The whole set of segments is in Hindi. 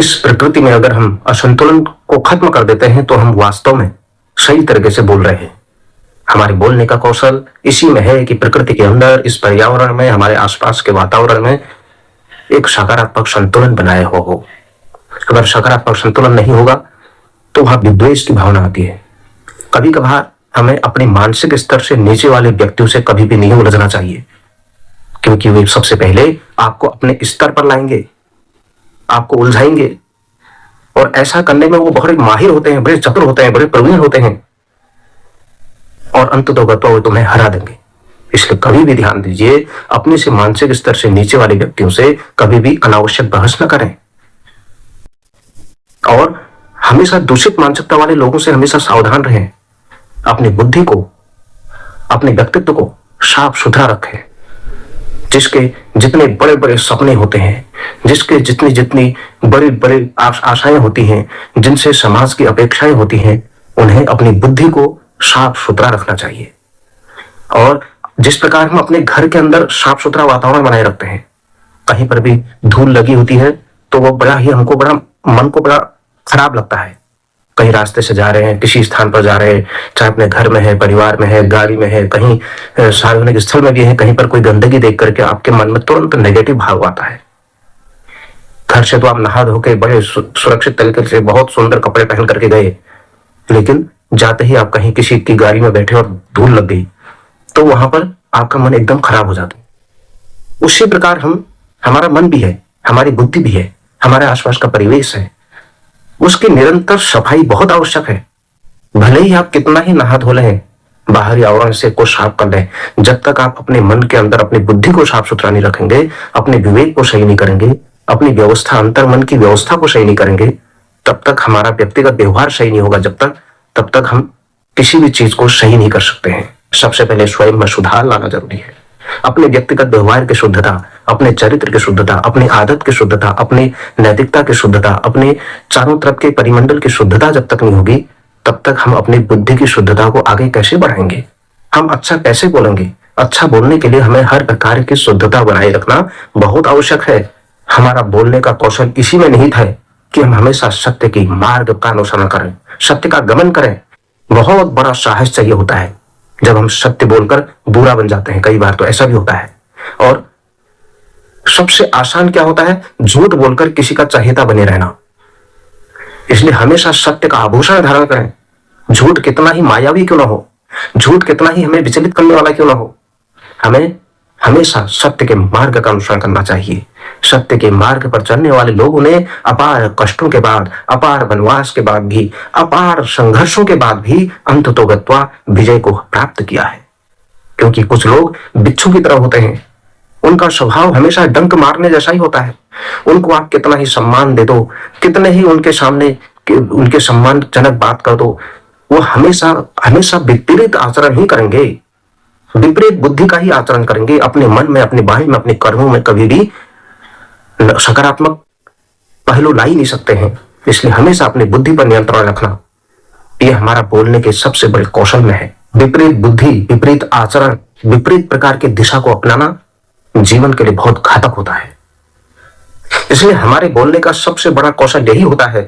इस प्रकृति में अगर हम असंतुलन को खत्म कर देते हैं तो हम वास्तव में सही तरीके से बोल रहे हैं। हमारे बोलने का कौशल इसी में है कि प्रकृति के अंदर, इस पर्यावरण में, हमारे आसपास के वातावरण में एक सकारात्मक संतुलन बनाए हो। अगर सकारात्मक संतुलन नहीं होगा तो वहां विद्वेष की भावना आती है। कभी कभार हमें अपने मानसिक स्तर से नीचे वाले व्यक्तियों से कभी भी नहीं उलझना चाहिए, क्योंकि वे सबसे पहले आपको अपने स्तर पर लाएंगे, आपको उलझाएंगे, और ऐसा करने में वो बहुत माहिर होते हैं, बड़े चतुर होते हैं, बड़े प्रवीण होते हैं, और अंततोगत्वा वो तुम्हें हरा देंगे। इसलिए कभी भी ध्यान दीजिए, अपने से मानसिक स्तर से नीचे वाले व्यक्तियों से कभी भी अनावश्यक बहस न करें, और हमेशा दूषित मानसिकता वाले लोगों से हमेशा सावधान रहें। अपनी बुद्धि को, अपने व्यक्तित्व को साफ सुथरा रखें। जिसके जितने बड़े बड़े सपने होते हैं, जिसके जितनी जितनी बड़ी बड़ी आशाएं होती हैं, जिनसे समाज की अपेक्षाएं होती हैं, उन्हें अपनी बुद्धि को साफ सुथरा रखना चाहिए। और जिस प्रकार हम अपने घर के अंदर साफ सुथरा वातावरण बनाए रखते हैं, कहीं पर भी धूल लगी होती है तो वो बड़ा ही हमको बड़ा मन को बड़ा खराब लगता है। कहीं रास्ते से जा रहे हैं, किसी स्थान पर जा रहे हैं, चाहे अपने घर में है, परिवार में है, गाड़ी में है, कहीं सार्वजनिक स्थल में भी है, कहीं पर कोई गंदगी देख करके आपके मन में तुरंत नेगेटिव भाव आता है। घर से तो आप नहा धो के बड़े सुरक्षित तरीके से बहुत सुंदर कपड़े पहन करके गए, लेकिन जाते ही आप कहीं किसी की गाड़ी में बैठे और धूल लग गई तो वहां पर आपका मन एकदम खराब हो जाता है। उसी प्रकार हमारा मन भी है, हमारी बुद्धि भी है, हमारे आसपास का परिवेश है, उसकी निरंतर सफाई बहुत आवश्यक है। भले ही आप कितना ही नहा धो लें, बाहरी आवरण से को साफ कर लें, जब तक आप अपने मन के अंदर अपनी बुद्धि को साफ सुथरा नहीं रखेंगे, अपने विवेक को सही नहीं करेंगे, अपनी व्यवस्था, अंतर मन की व्यवस्था को सही नहीं करेंगे, तब तक हमारा व्यक्तिगत व्यवहार सही नहीं होगा। तब तक हम किसी भी चीज को सही नहीं कर सकते हैं। सबसे पहले स्वयं में सुधार लाना जरूरी है। अपने व्यक्तिगत व्यवहार की शुद्धता, अपने चरित्र की शुद्धता, अपनी आदत की शुद्धता, अपनी नैतिकता की शुद्धता, अपने चारों तरफ के परिमंडल की शुद्धता जब तक नहीं होगी, तब तक हम अपनी बुद्धि की शुद्धता को आगे कैसे बढ़ाएंगे? हम अच्छा कैसे बोलेंगे? अच्छा बोलने के लिए हमें हर प्रकार की शुद्धता बनाए रखना बहुत आवश्यक है। हमारा बोलने का कौशल इसी में निहित है कि हम हमेशा सत्य की मार्ग का अनुसरण करें, सत्य का गमन करें। बहुत बड़ा साहस चाहिए होता है जब हम सत्य बोलकर बुरा बन जाते हैं। कई बार तो ऐसा भी होता है। और सबसे आसान क्या होता है? झूठ बोलकर किसी का चहेता बने रहना। इसलिए हमेशा सत्य का आभूषण धारण करें। झूठ कितना ही मायावी क्यों ना हो, झूठ कितना ही हमें विचलित करने वाला क्यों ना हो, हमें हमेशा सत्य के मार्ग का अनुसरण करना चाहिए। सत्य के मार्ग पर चलने वाले लोगों ने अपार कष्टों के बाद, अपार वनवास के बाद भी, अपार संघर्षों के बाद भी अंततोगत्वा विजय को प्राप्त किया है। क्योंकि कुछ लोग बिच्छू की तरह होते हैं, उनका स्वभाव हमेशा डंक मारने जैसा ही होता है। उनको आप कितना ही सम्मान दे दो, कितने ही उनके सामने उनके सम्मानजनक बात कर दो, वो हमेशा हमेशा विपरीत आचरण ही करेंगे, विपरीत बुद्धि का ही आचरण करेंगे। अपने मन में, अपनी वाणी में, अपने कर्मों में कभी भी सकारात्मक पहलू ला ही नहीं सकते हैं। इसलिए हमेशा अपनी बुद्धि पर नियंत्रण रखना, यह हमारा बोलने के सबसे बड़े कौशल में है। विपरीत बुद्धि, विपरीत आचरण, विपरीत प्रकार की दिशा को अपनाना जीवन के लिए बहुत घातक होता है। इसलिए हमारे बोलने का सबसे बड़ा कौशल यही होता है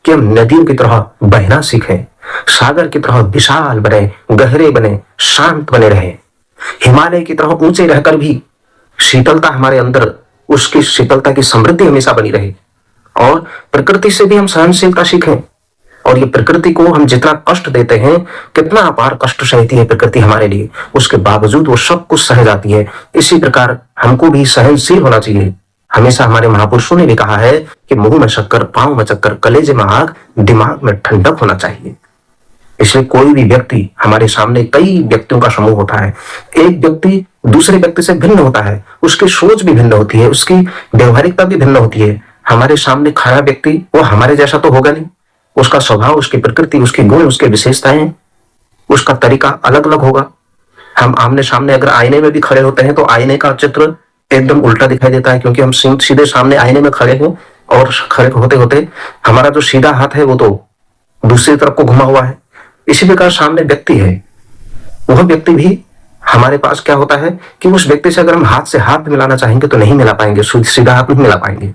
कि हम नदियों की तरह बहना सीखें, सागर की तरह विशाल बने, गहरे बने, शांत बने रहे। हिमालय की तरह ऊंचे रहकर भी शीतलता हमारे अंदर, उसकी शीतलता की समृद्धि हमेशा बनी रहे। और प्रकृति से भी हम सहनशीलता सीखें। और ये प्रकृति को हम जितना कष्ट देते हैं, कितना अपार कष्ट सहती है प्रकृति हमारे लिए, उसके बावजूद वो सब कुछ सह जाती है। इसी प्रकार हमको भी सहनशील होना चाहिए। हमेशा हमारे महापुरुषों ने भी कहा है कि मुंह में शक्कर, पांव में चक्कर, कलेजे में आग, दिमाग में ठंडक होना चाहिए। इसलिए कोई भी व्यक्ति, हमारे सामने कई व्यक्तियों का समूह होता है, एक व्यक्ति दूसरे व्यक्ति से भिन्न होता है, उसकी सोच भी भिन्न होती है, उसकी व्यवहारिकता भी भिन्न होती है। हमारे सामने खड़ा व्यक्ति वो हमारे जैसा तो होगा नहीं, उसका स्वभाव, उसकी प्रकृति, उसके गुण, उसके विशेषताएं, उसका तरीका अलग अलग होगा। हम आमने सामने अगर आईने में भी खड़े होते हैं तो आईने का चित्र एकदम उल्टा दिखाई देता है, क्योंकि हम सीधे सामने आईने में खड़े हैं और खड़े होते होते हमारा जो सीधा हाथ है वो तो दूसरी तरफ को घुमा हुआ है। इसी प्रकार सामने व्यक्ति है, वह व्यक्ति भी हमारे पास क्या होता है कि उस व्यक्ति से अगर हम हाथ से हाथ मिलाना चाहेंगे तो नहीं मिला पाएंगे, सीधा हाथ नहीं मिला पाएंगे।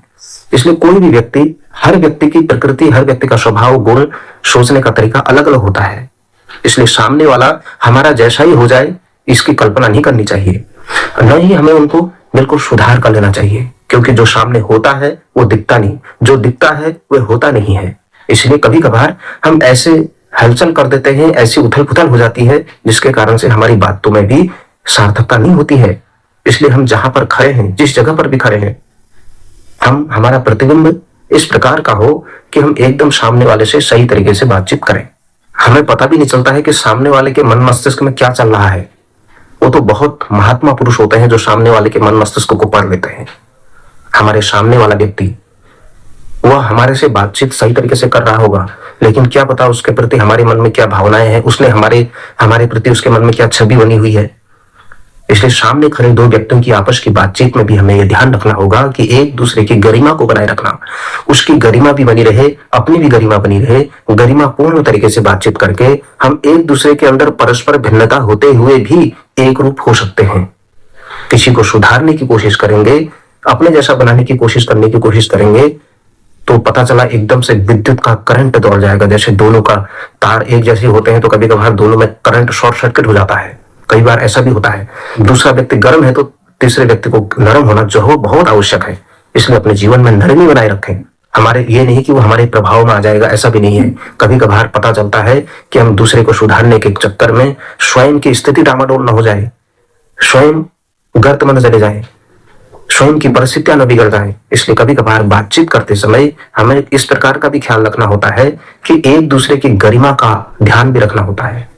इसलिए कोई भी व्यक्ति हर व्यक्ति की प्रकृति, हर व्यक्ति का स्वभाव, गुण, सोचने का तरीका अलग अलग होता है। इसलिए सामने वाला हमारा जैसा ही हो जाए इसकी कल्पना नहीं करनी चाहिए, न ही हमें उनको बिल्कुल सुधार कर लेना चाहिए, क्योंकि जो सामने होता है वो दिखता नहीं, जो दिखता है वह होता नहीं है। इसलिए कभी कभार हम ऐसे हलचल कर देते हैं, ऐसी उथल पुथल हो जाती है जिसके कारण से हमारी बातों में भी सार्थकता नहीं होती है। इसलिए हम जहां पर खड़े हैं, जिस जगह पर भी खड़े हैं, हमारा प्रतिबिंब इस प्रकार का हो कि हम एकदम सामने वाले से सही तरीके से बातचीत करें। हमें पता भी नहीं चलता है कि सामने वाले के मन मस्तिष्क में क्या चल रहा है। वो तो बहुत महात्मा पुरुष होते हैं जो सामने वाले के मन मस्तिष्क को पढ़ लेते हैं। हमारे सामने वाला व्यक्ति वह हमारे से बातचीत सही तरीके से कर रहा होगा, लेकिन क्या पता उसके प्रति हमारे मन में क्या भावनाएं हैं, उसने हमारे प्रति उसके मन में क्या छवि बनी हुई है। इसलिए सामने खड़े दो व्यक्तियों की आपस की बातचीत में भी हमें यह ध्यान रखना होगा कि एक दूसरे की गरिमा को बनाए रखना, उसकी गरिमा भी बनी रहे, अपनी भी गरिमा बनी रहे। गरिमा पूर्ण तरीके से बातचीत करके हम एक दूसरे के अंदर परस्पर भिन्नता होते हुए भी एक रूप हो सकते हैं। किसी को सुधारने की कोशिश करेंगे, अपने जैसा बनाने की कोशिश करने की कोशिश करेंगे, तो पता चला एकदम से विद्युत का करंट दौड़ जाएगा। जैसे दोनों का तार एक जैसे होते हैं तो कभी कभार दोनों में करंट शॉर्ट सर्किट हो जाता है। कई बार ऐसा भी होता है, दूसरा व्यक्ति गर्म है तो तीसरे व्यक्ति को नरम होना जो हो बहुत आवश्यक है। इसलिए अपने जीवन में नरमी बनाए रखें। हमारे ये नहीं कि वो हमारे प्रभाव में आ जाएगा, ऐसा भी नहीं है। कभी कभार पता चलता है कि हम दूसरे को सुधारने के चक्कर में स्वयं की स्थिति डामाडोल न हो जाए, स्वयं गर्त में न चले जाए, स्वयं की परिस्थितियां न बिगड़ जाए। इसलिए कभी कभार बातचीत करते समय हमें इस प्रकार का भी ख्याल रखना होता है कि एक दूसरे की गरिमा का ध्यान भी रखना होता है।